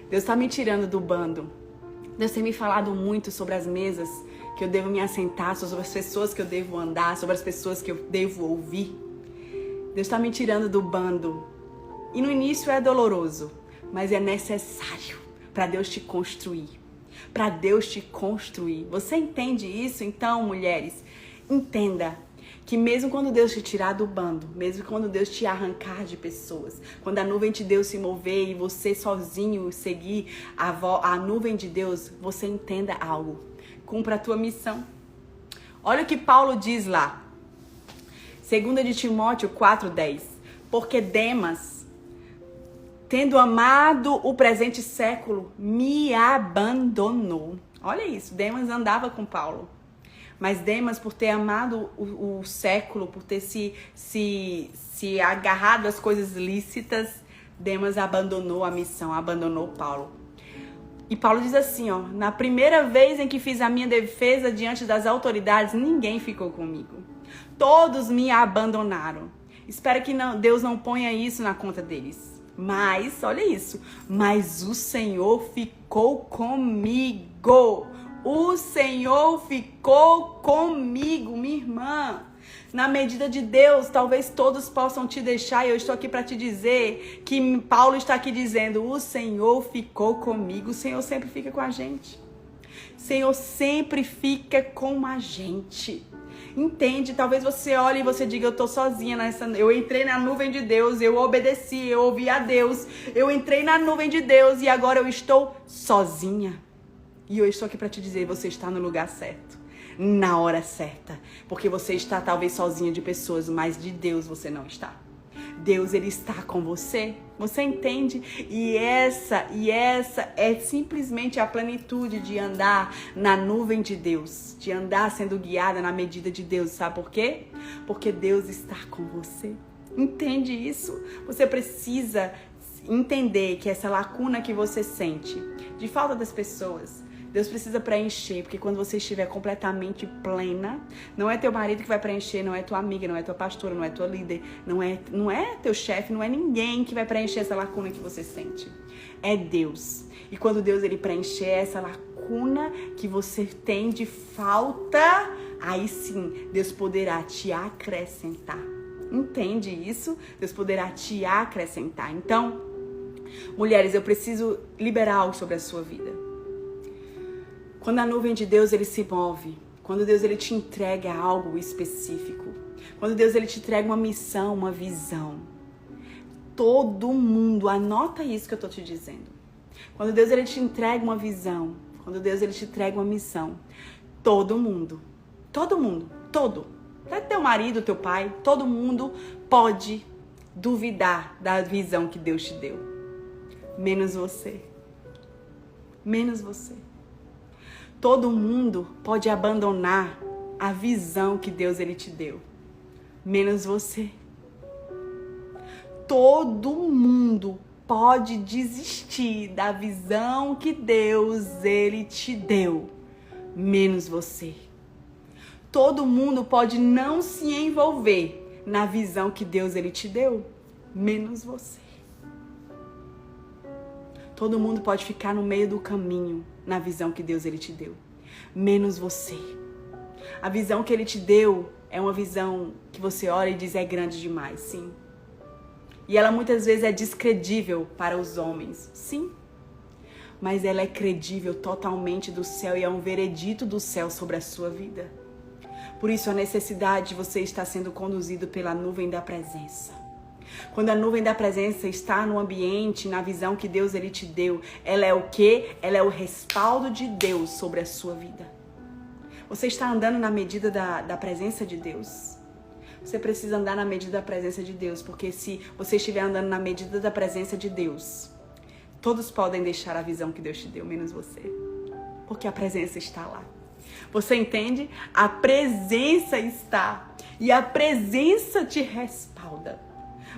Deus tá me tirando do bando. Deus tem me falado muito sobre as mesas que eu devo me assentar, sobre as pessoas que eu devo andar, sobre as pessoas que eu devo ouvir. Deus está me tirando do bando. E no início é doloroso, mas é necessário para Deus te construir. Para Deus te construir. Você entende isso? Então, mulheres, entenda que mesmo quando Deus te tirar do bando, mesmo quando Deus te arrancar de pessoas, quando a nuvem de Deus se mover e você sozinho seguir a nuvem de Deus, você entenda algo. Cumpra a tua missão. Olha o que Paulo diz lá. 2 de Timóteo 4:10. Porque Demas, tendo amado o presente século, me abandonou. Olha isso, Demas andava com Paulo. Mas Demas, por ter amado o século, por ter se agarrado às coisas lícitas, Demas abandonou a missão, abandonou Paulo. E Paulo diz assim, ó, na primeira vez em que fiz a minha defesa diante das autoridades, ninguém ficou comigo. Todos me abandonaram. Espero que Deus não ponha isso na conta deles. Mas, olha isso, mas o Senhor ficou comigo. O Senhor ficou comigo, minha irmã. Na medida de Deus, talvez todos possam te deixar, e eu estou aqui para te dizer que Paulo está aqui dizendo, o Senhor ficou comigo. O Senhor sempre fica com a gente. O Senhor sempre fica com a gente. Entende? Talvez você olhe e você diga, eu estou sozinha nessa. Eu entrei na nuvem de Deus, eu obedeci, eu ouvi a Deus. Eu entrei na nuvem de Deus e agora eu estou sozinha. E eu estou aqui para te dizer, você está no lugar certo. Na hora certa, porque você está talvez sozinha de pessoas, mas de Deus você não está. Deus ele está com você, você entende? E essa é simplesmente a plenitude de andar na nuvem de Deus, de andar sendo guiada na medida de Deus, sabe por quê? Porque Deus está com você. Entende isso? Você precisa entender que essa lacuna que você sente de falta das pessoas, Deus precisa preencher, porque quando você estiver completamente plena, não é teu marido que vai preencher, não é tua amiga, não é tua pastora, não é tua líder, não é teu chefe, não é ninguém que vai preencher essa lacuna que você sente. É Deus. E quando Deus ele preencher essa lacuna que você tem de falta, aí sim, Deus poderá te acrescentar. Entende isso? Deus poderá te acrescentar. Então, mulheres, eu preciso liberar algo sobre a sua vida. Quando a nuvem de Deus ele se move, quando Deus ele te entrega algo específico, quando Deus ele te entrega uma missão, uma visão, todo mundo, anota isso que eu tô te dizendo. Quando Deus ele te entrega uma visão, quando Deus ele te entrega uma missão, todo mundo, até teu marido, teu pai, todo mundo pode duvidar da visão que Deus te deu, menos você. Menos você. Todo mundo pode abandonar a visão que Deus ele te deu, menos você. Todo mundo pode desistir da visão que Deus ele te deu, menos você. Todo mundo pode não se envolver na visão que Deus ele te deu, menos você. Todo mundo pode ficar no meio do caminho na visão que Deus ele te deu, menos você. A visão que ele te deu é uma visão que você olha e diz é grande demais, sim. E ela muitas vezes é descredível para os homens, sim. Mas ela é credível totalmente do céu e é um veredito do céu sobre a sua vida. Por isso a necessidade de você estar sendo conduzido pela nuvem da presença. Quando a nuvem da presença está no ambiente, na visão que Deus ele te deu, ela é o quê? Ela é o respaldo de Deus sobre a sua vida. Você está andando na medida da presença de Deus? Você precisa andar na medida da presença de Deus, porque se você estiver andando na medida da presença de Deus, todos podem deixar a visão que Deus te deu, menos você. Porque a presença está lá. Você entende? A presença está. E a presença te respalda.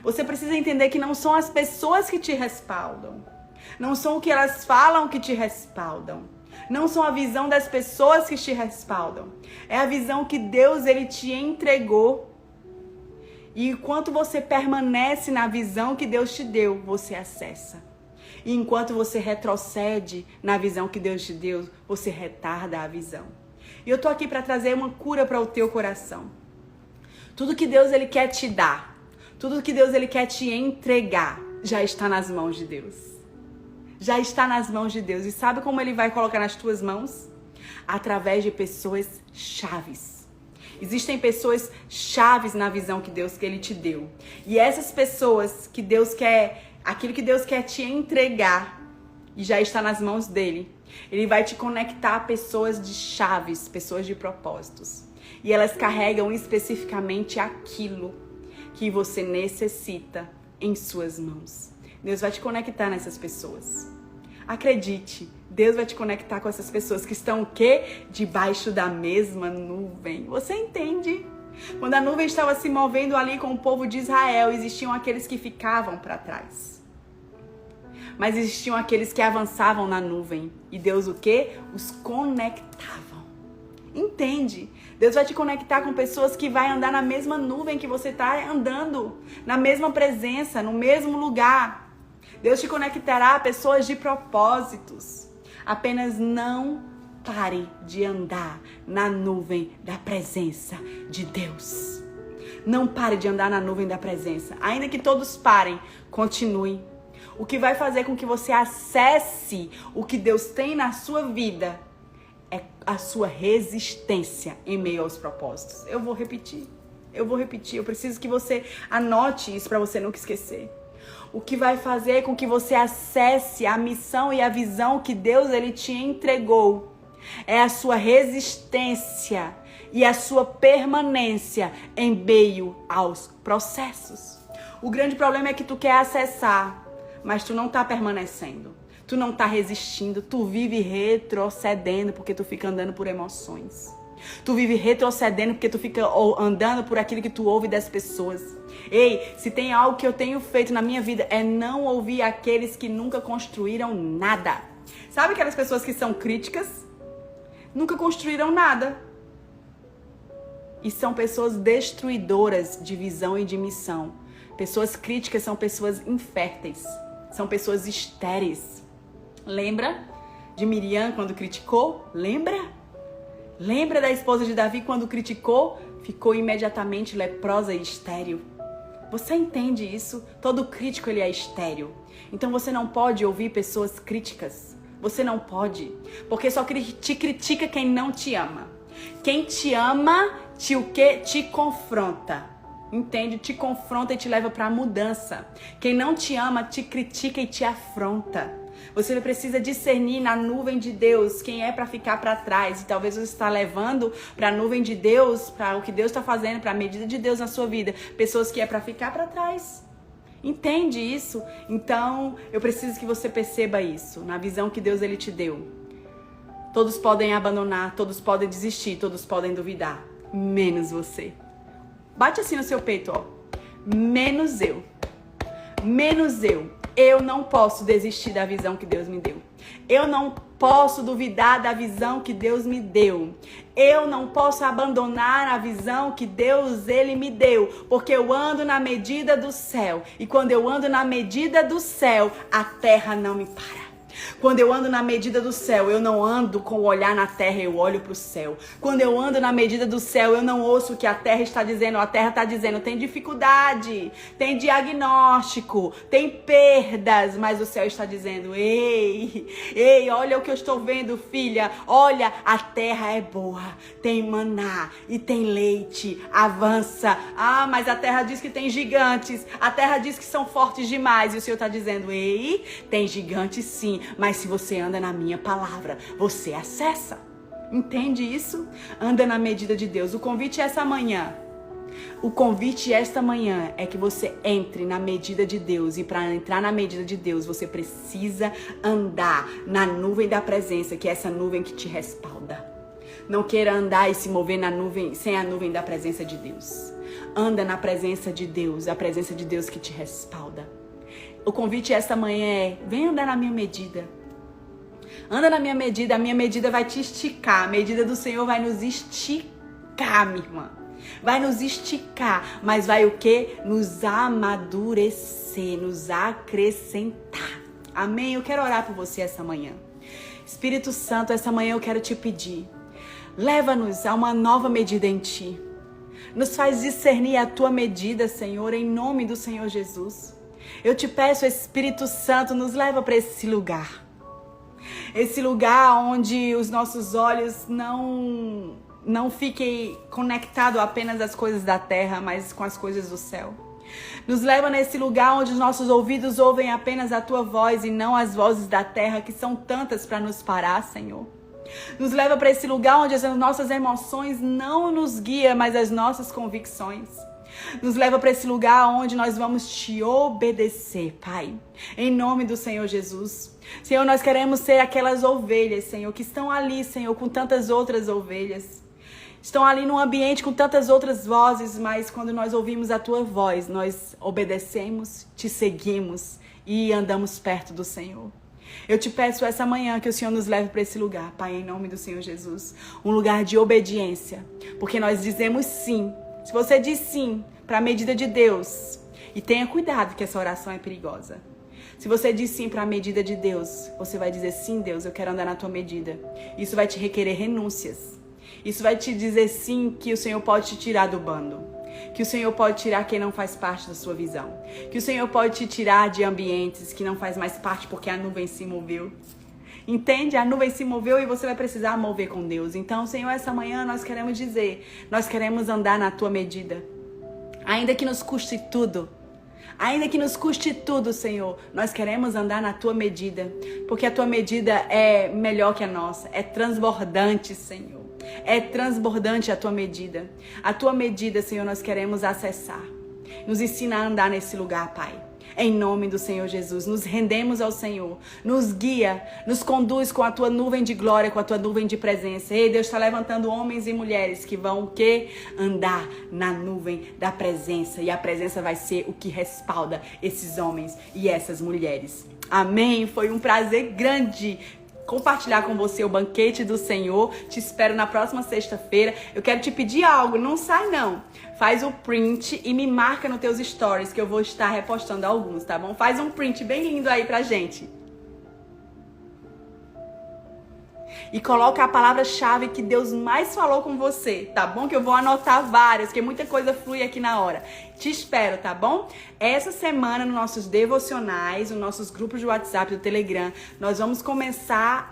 Você precisa entender que não são as pessoas que te respaldam. Não são o que elas falam que te respaldam. Não são a visão das pessoas que te respaldam. É a visão que Deus ele te entregou. E enquanto você permanece na visão que Deus te deu, você acessa. E enquanto você retrocede na visão que Deus te deu, você retarda a visão. E eu tô aqui para trazer uma cura para o teu coração. Tudo que Deus ele quer te dar, tudo que Deus ele quer te entregar, já está nas mãos de Deus. Já está nas mãos de Deus. E sabe como ele vai colocar nas tuas mãos? Através de pessoas chaves. Existem pessoas chaves na visão que Deus que ele te deu. E essas pessoas que Deus quer, aquilo que Deus quer te entregar, e já está nas mãos dele. Ele vai te conectar a pessoas de chaves, pessoas de propósitos. E elas carregam especificamente aquilo que você necessita em suas mãos. Deus vai te conectar nessas pessoas. Acredite, Deus vai te conectar com essas pessoas que estão o quê? Debaixo da mesma nuvem. Você entende? Quando a nuvem estava se movendo ali com o povo de Israel, existiam aqueles que ficavam para trás. Mas existiam aqueles que avançavam na nuvem. E Deus o quê? Os conectavam. Entende? Deus vai te conectar com pessoas que vão andar na mesma nuvem que você está andando. Na mesma presença, no mesmo lugar. Deus te conectará a pessoas de propósitos. Apenas não pare de andar na nuvem da presença de Deus. Não pare de andar na nuvem da presença. Ainda que todos parem, continue. O que vai fazer com que você acesse o que Deus tem na sua vida é a sua resistência em meio aos propósitos. Eu vou repetir. Eu preciso que você anote isso para você nunca esquecer. O que vai fazer com que você acesse a missão e a visão que Deus ele te entregou é a sua resistência e a sua permanência em meio aos processos. O grande problema é que tu quer acessar, mas tu não tá permanecendo. Tu não tá resistindo, tu vive retrocedendo porque tu fica andando por emoções. Tu vive retrocedendo porque tu fica andando por aquilo que tu ouve das pessoas. Ei, se tem algo que eu tenho feito na minha vida é não ouvir aqueles que nunca construíram nada. Sabe aquelas pessoas que são críticas? Nunca construíram nada. E são pessoas destruidoras de visão e de missão. Pessoas críticas são pessoas inférteis. São pessoas estéreis. Lembra de Miriam quando criticou? Lembra da esposa de Davi quando criticou? Ficou imediatamente leprosa e estéril. Você entende isso? Todo crítico ele é estéril. Então você não pode ouvir pessoas críticas. Você não pode. Porque só te critica quem não te ama. Quem te ama, te confronta. Entende? Te confronta e te leva para a mudança. Quem não te ama, te critica e te afronta. Você precisa discernir na nuvem de Deus quem é para ficar para trás. E talvez você está levando para a nuvem de Deus, para o que Deus está fazendo, para a medida de Deus na sua vida, pessoas que é para ficar para trás. Entende isso? Então, eu preciso que você perceba isso, na visão que Deus ele te deu. Todos podem abandonar, todos podem desistir, todos podem duvidar, menos você. Bate assim no seu peito, ó. Menos eu. Menos eu. Eu não posso desistir da visão que Deus me deu. Eu não posso duvidar da visão que Deus me deu. Eu não posso abandonar a visão que Deus ele me deu, porque eu ando na medida do céu. E quando eu ando na medida do céu, a terra não me para. Quando eu ando na medida do céu, eu não ando com o olhar na terra, eu olho para o céu. Quando eu ando na medida do céu, eu não ouço o que a terra está dizendo. A terra está dizendo, tem dificuldade, tem diagnóstico, tem perdas. Mas o céu está dizendo, ei, olha o que eu estou vendo, filha. Olha, a terra é boa, tem maná e tem leite. Avança. Ah, mas a terra diz que tem gigantes. A terra diz que são fortes demais. E o Senhor está dizendo, ei, tem gigantes sim. Mas se você anda na minha palavra, você acessa. Entende isso? Anda na medida de Deus. O convite esta manhã é que você entre na medida de Deus. E para entrar na medida de Deus, você precisa andar na nuvem da presença, que é essa nuvem que te respalda. Não queira andar e se mover na nuvem sem a nuvem da presença de Deus. Anda na presença de Deus, a presença de Deus que te respalda. O convite esta manhã é, vem andar na minha medida. Anda na minha medida, a minha medida vai te esticar. A medida do Senhor vai nos esticar, minha irmã. Vai nos esticar, mas vai o quê? Nos amadurecer, nos acrescentar. Amém? Eu quero orar por você essa manhã. Espírito Santo, essa manhã eu quero te pedir. Leva-nos a uma nova medida em ti. Nos faz discernir a tua medida, Senhor, em nome do Senhor Jesus. Eu te peço, Espírito Santo, nos leva para esse lugar. Esse lugar onde os nossos olhos não fiquem conectados apenas às coisas da terra, mas com as coisas do céu. Nos leva nesse lugar onde os nossos ouvidos ouvem apenas a tua voz e não as vozes da terra, que são tantas para nos parar, Senhor. Nos leva para esse lugar onde as nossas emoções não nos guiam, mas as nossas convicções. Nos leva para esse lugar onde nós vamos te obedecer, Pai. Em nome do Senhor Jesus. Senhor, nós queremos ser aquelas ovelhas, Senhor, que estão ali, Senhor, com tantas outras ovelhas. Estão ali num ambiente com tantas outras vozes, mas quando nós ouvimos a tua voz, nós obedecemos, te seguimos e andamos perto do Senhor. Eu te peço essa manhã que o Senhor nos leve para esse lugar, Pai, em nome do Senhor Jesus. Um lugar de obediência, porque nós dizemos sim. Se você diz sim para a medida de Deus, e tenha cuidado que essa oração é perigosa. Se você diz sim para a medida de Deus, você vai dizer sim, Deus, eu quero andar na tua medida. Isso vai te requerer renúncias. Isso vai te dizer sim que o Senhor pode te tirar do bando. Que o Senhor pode tirar quem não faz parte da sua visão. Que o Senhor pode te tirar de ambientes que não faz mais parte porque a nuvem se moveu. Entende? A nuvem se moveu e você vai precisar mover com Deus. Então, Senhor, essa manhã nós queremos dizer, nós queremos andar na tua medida. Ainda que nos custe tudo. Ainda que nos custe tudo, Senhor, nós queremos andar na tua medida. Porque a tua medida é melhor que a nossa. É transbordante, Senhor. É transbordante a tua medida. A tua medida, Senhor, nós queremos acessar. Nos ensina a andar nesse lugar, Pai. Em nome do Senhor Jesus, nos rendemos ao Senhor. Nos guia, nos conduz com a tua nuvem de glória, com a tua nuvem de presença. Ei, Deus está levantando homens e mulheres que vão o quê? Andar na nuvem da presença. E a presença vai ser o que respalda esses homens e essas mulheres. Amém? Foi um prazer grande compartilhar com você o banquete do Senhor. Te espero na próxima sexta-feira. Eu quero te pedir algo, não sai não. Faz o print e me marca nos teus stories que eu vou estar repostando alguns, tá bom? Faz um print bem lindo aí pra gente. E coloca a palavra-chave que Deus mais falou com você, tá bom? Que eu vou anotar várias, porque muita coisa flui aqui na hora. Te espero, tá bom? Essa semana, nos nossos devocionais, nos nossos grupos de WhatsApp, do Telegram, nós vamos começar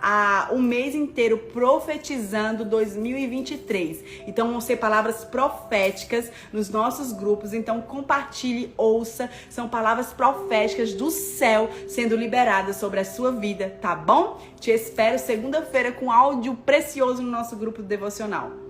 o mês inteiro profetizando 2023. Então, vão ser palavras proféticas nos nossos grupos. Então, compartilhe, ouça. São palavras proféticas do céu sendo liberadas sobre a sua vida, tá bom? Te espero segunda-feira com áudio precioso no nosso grupo devocional.